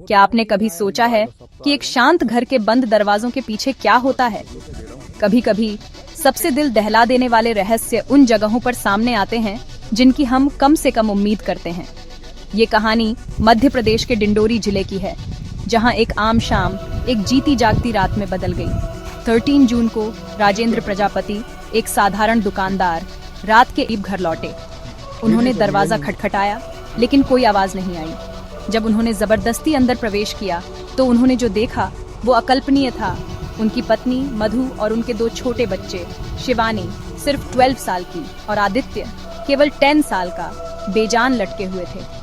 क्या आपने कभी सोचा है कि एक शांत घर के बंद दरवाजों के पीछे क्या होता है? कभी कभी सबसे दिल दहला देने वाले रहस्य उन जगहों पर सामने आते हैं जिनकी हम कम से कम उम्मीद करते हैं। ये कहानी मध्य प्रदेश के डिंडोरी जिले की है, जहां एक आम शाम एक जीती जागती रात में बदल गई। 13 जून को राजेंद्र प्रजापति, एक साधारण दुकानदार, रात के करीब घर लौटे। उन्होंने दरवाजा खटखटाया, लेकिन कोई आवाज नहीं आई। जब उन्होंने जबरदस्ती अंदर प्रवेश किया तो उन्होंने जो देखा वो अकल्पनीय था। उनकी पत्नी मधु और उनके 2 छोटे बच्चे, शिवानी सिर्फ 12 साल की और आदित्य केवल 10 साल का, बेजान लटके हुए थे।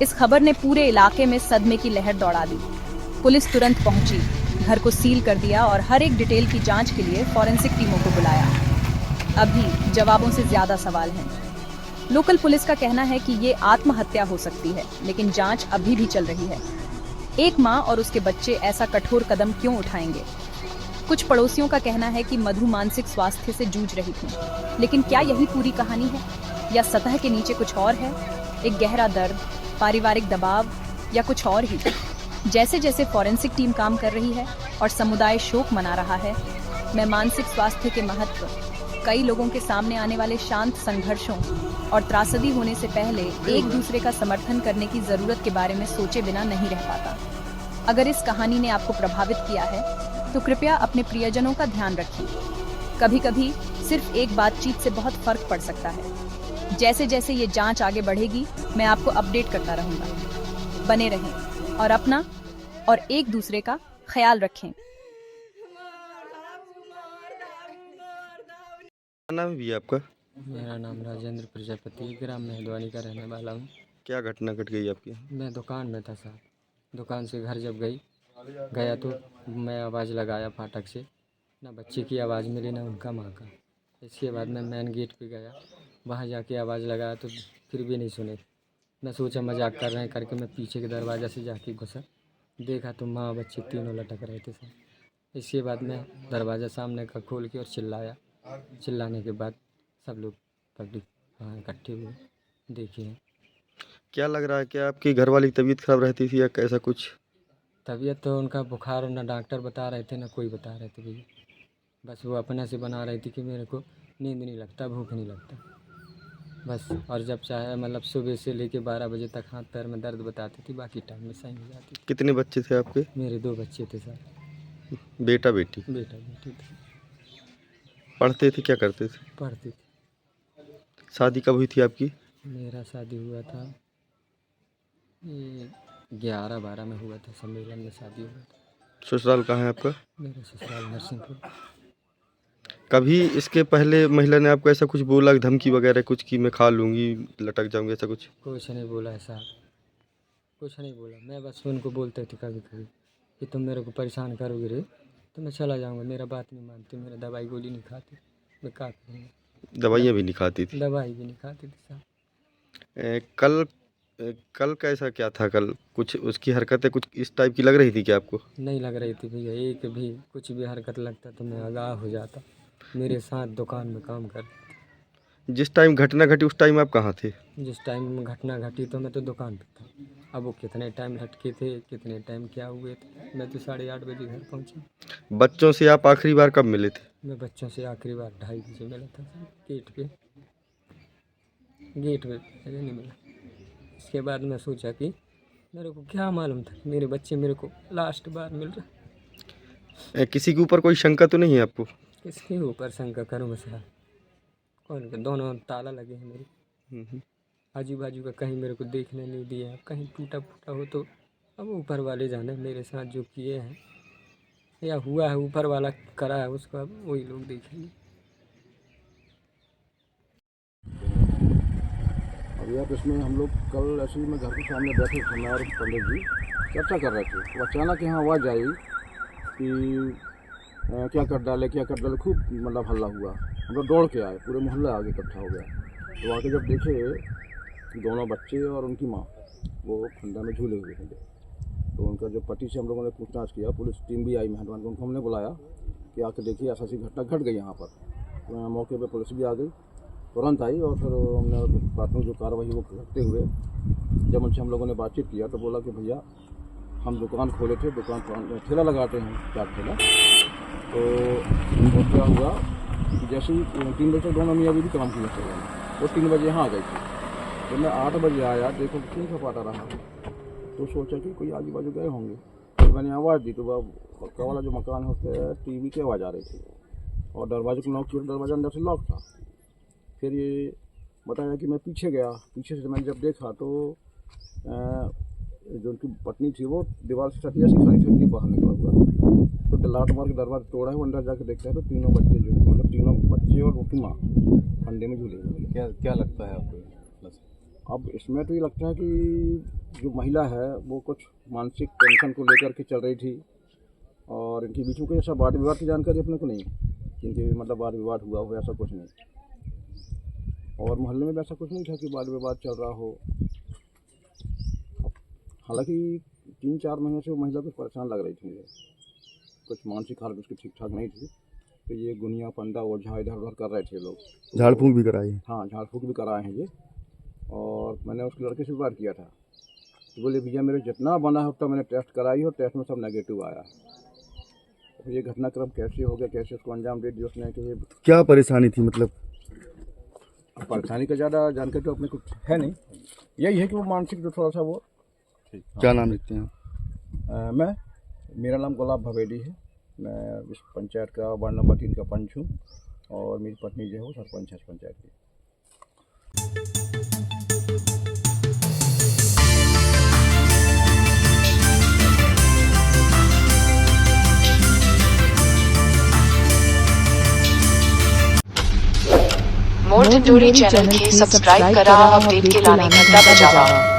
इस खबर ने पूरे इलाके में सदमे की लहर दौड़ा दी। पुलिस तुरंत पहुंची, घर को सील कर दिया और हर एक डिटेल की जांच के लिए फॉरेंसिक टीमों को बुलाया। अभी जवाबों से ज्यादा सवाल हैं। लोकल पुलिस का कहना है कि ये आत्महत्या हो सकती है, लेकिन जांच अभी भी चल रही है। एक माँ और उसके बच्चे ऐसा कठोर कदम क्यों उठाएंगे? कुछ पड़ोसियों का कहना है कि मधु मानसिक स्वास्थ्य से जूझ रही थी, लेकिन क्या यही पूरी कहानी है या सतह के नीचे कुछ और है? एक गहरा दर्द, पारिवारिक दबाव या कुछ और ही? जैसे जैसे फॉरेंसिक टीम काम कर रही है और समुदाय शोक मना रहा है, मैं मानसिक स्वास्थ्य के महत्व, कई लोगों के सामने आने वाले शांत संघर्षों और त्रासदी होने से पहले एक दूसरे का समर्थन करने की जरूरत के बारे में सोचे बिना नहीं रह पाता। अगर इस कहानी ने आपको प्रभावित किया है तो कृपया अपने प्रियजनों का ध्यान रखिए। कभी कभी सिर्फ एक बातचीत से बहुत फर्क पड़ सकता है। जैसे जैसे ये जांच आगे बढ़ेगी, मैं आपको अपडेट करता रहूंगा। बने रहें और अपना और एक दूसरे का ख्याल रखें। क्या नाम भी है आपका? मेरा नाम राजेंद्र प्रजापति, ग्राम मेहदवानी का रहने वाला हूँ। क्या घटना घट गई आपकी? मैं दुकान में था साहब। दुकान से घर जब गया तो मैं आवाज़ लगाया फाटक से, ना बच्चे की आवाज़ मिली ना उनका माँ का। इसके बाद मैं मेन गेट पे गया, वहाँ जाके आवाज़ लगाया तो फिर भी नहीं सुने। मैं सोचा मजाक कर रहे हैं करके मैं पीछे के दरवाज़ा से जाके घुसा, देखा तो माँ बच्चे तीनों लटक रहे थे सर। इसके बाद मैं दरवाज़ा सामने का खोल के और चिल्लाया। चिल्लाने के बाद सब लोग पब्लिक वहाँ इकट्ठे हुए, देखे हैं। क्या लग रहा है कि आपकी घर वाली की तबीयत खराब रहती थी या कैसा कुछ? तबीयत तो उनका बुखार, ना डॉक्टर बता रहे थे ना कोई बता रहे थे भैया। बस वो अपने से बना रही थी कि मेरे को नींद नहीं लगता, भूख नहीं लगता बस। और जब चाहे मतलब सुबह से लेके 12 बजे तक हाथ पैर में दर्द बताती थी, बाकी टाइम में सही हो जाती थी। कितने बच्चे थे आपके? मेरे 2 बच्चे थे सर। बेटा बेटी? बेटा बेटी थे। पढ़ते थे, क्या करते थे? पढ़ती थी। शादी कब हुई थी आपकी? मेरा शादी हुआ था ये 11-12 में हुआ था, सम्मेलन में शादी हुआ था। ससुराल कहाँ है आपका? मेरा ससुराल नरसिंहपुर। कभी इसके पहले महिला ने आपको ऐसा कुछ बोला, धमकी वगैरह कुछ, कि मैं खा लूँगी, लटक जाऊँगी, ऐसा कुछ? कुछ नहीं बोला है साहब, कुछ नहीं बोला। मैं बस उनको बोलते थे कभी कभी कि तुम मेरे को परेशान करोगे रे तो मैं चला जाऊँगा। मेरा बात नहीं मानती, मेरा दवाई गोली नहीं खाती, मैं क्या करूँगा। दवाइयाँ भी नहीं खाती थी? दवाई भी नहीं खाती थी साहब। कल कल कैसा क्या था? कल कुछ उसकी हरकतें कुछ इस टाइप की लग रही थी क्या आपको? नहीं लग रही थी भैया, एक भी कुछ भी हरकत लगता तो मैं आगाह हो जाता। मेरे साथ दुकान में काम कर, जिस टाइम घटना घटी उस टाइम आप कहाँ थे? जिस टाइम घटना घटी तो मैं तो दुकान पे था। अब वो कितने टाइम लटके थे, कितने टाइम क्या हुए थे, मैं तो 8:30 बजे घर पहुँचा। बच्चों से आप आखिरी बार कब मिले थे? मैं बच्चों से आखिरी बार 2:30 बजे मिला था सर, गेट पे पहले नहीं मिला। इसके बाद मैं सोचा कि मेरे को क्या मालूम था कि मेरे बच्चे मेरे को लास्ट बार मिल रहे। किसी के ऊपर कोई शंका तो नहीं है आपको? किसके ऊपर शंका करूँगा साहब? कौन के? दोनों ताला लगे हैं मेरे। आजू बाजू का कहीं मेरे को देखने नहीं दिया। कहीं टूटा फूटा हो तो अब ऊपर वाले जाने, मेरे साथ जो किए हैं या हुआ है ऊपर वाला करा है उसको, अब वही लोग देखेंगे। अभी आप इसमें हम लोग कल ऐसे ही मैं घर के सामने बैठे थे, मैं और पंडित जी चर्चा कर रहे थे। तो अचानक यहाँ आवाज़ आई कि क्या कर डाले, क्या कर डाले, खूब मतलब हल्ला हुआ। हम लोग दौड़ के आए, पूरे मोहल्ला आगे इकट्ठा हो गया। तो आके जब देखे कि दोनों बच्चे और उनकी माँ वो खंडा में झूले हुए थे, तो उनका जो पति से हम लोगों ने पूछताछ किया, पुलिस टीम भी आई मेहरबान, उनको हमने बुलाया कि आके देखिए ऐसा सी घटना घट गई यहाँ पर। तो यहाँ मौके पर पुलिस भी आ गई, तुरंत आई, और फिर हमने प्राथमिक जो कार्रवाई वो करते हुए जब उनसे हम लोगों ने बातचीत किया तो बोला कि भैया हम दुकान खोले थे, दुकान पर ठेला लगाते हैं, चाट ठेला। तो वो क्या हुआ कि जैसे ही 3 बजे तक दोनों मियाँ भी काम किए थे, वो 3 बजे यहाँ आ गई थी। तो मैं 8 बजे आया, देखो क्यों खपाटा रहा, तो सोचा कि कोई आजू बाजू गए होंगे। तो मैंने आवाज़ दी तो वह पक्का वाला जो मकान है उसके टीवी की आवाज़ आ रही थी और दरवाजे को लॉक किया, दरवाज़ा अंदर से लॉक था। फिर ये बताया कि मैं पीछे गया, पीछे से मैंने जब देखा तो जो उनकी पत्नी थी वो दीवार से सटिया से खड़ी थी, बाहर निकला हुआ था। तो लात मार के दरवाजा तोड़ा है, वो अंदर जाके देखता है तो तीनों बच्चे जो मतलब तीनों बच्चे और उनकी माँ फंडे में झूले हुए। क्या लगता है आपको? अब इसमें तो ये लगता है कि जो महिला है वो कुछ मानसिक टेंशन को लेकर के चल रही थी और इनके बीच में कोई ऐसा वाद विवाद की जानकारी अपने को नहीं, क्योंकि मतलब वाद विवाद हुआ हो ऐसा कुछ नहीं, और मोहल्ले में भी ऐसा कुछ नहीं था कि वाद विवाद चल रहा हो। हालांकि 3-4 महीने से वो महिला कुछ परेशान लग रही थी मुझे, कुछ मानसिक हालत उसकी ठीक ठाक नहीं थी। तो ये गुनिया पंडा ओझा इधर उधर कर रहे थे लोग, झाड़ फूँक भी कराई? हाँ, झाड़ फूँक भी कराए हैं ये। और मैंने उस लड़के से बात किया था, तो बोले भैया मेरे जितना बना है उतना मैंने टेस्ट कराई और टेस्ट में सब नेगेटिव आया। तो ये घटनाक्रम कैसे हो गया, कैसे उसको अंजाम दे दिया उसने, कि क्या परेशानी थी? मतलब परेशानी का ज़्यादा जानकारी तो अपने को है नहीं, यही है कि वो मानसिक जो थोड़ा सा वो। क्या नाम रखते हैं? मेरा नाम गुलाब भवेदी है, मैं इस पंचायत का वार्ड नंबर 3 का पंच हूँ और मेरी पत्नी जो है वो सरपंच है इस पंचायत की। मोर टिटोरी चैनल के सब्सक्राइब करा, अपडेट के लाने घंटा बजावा।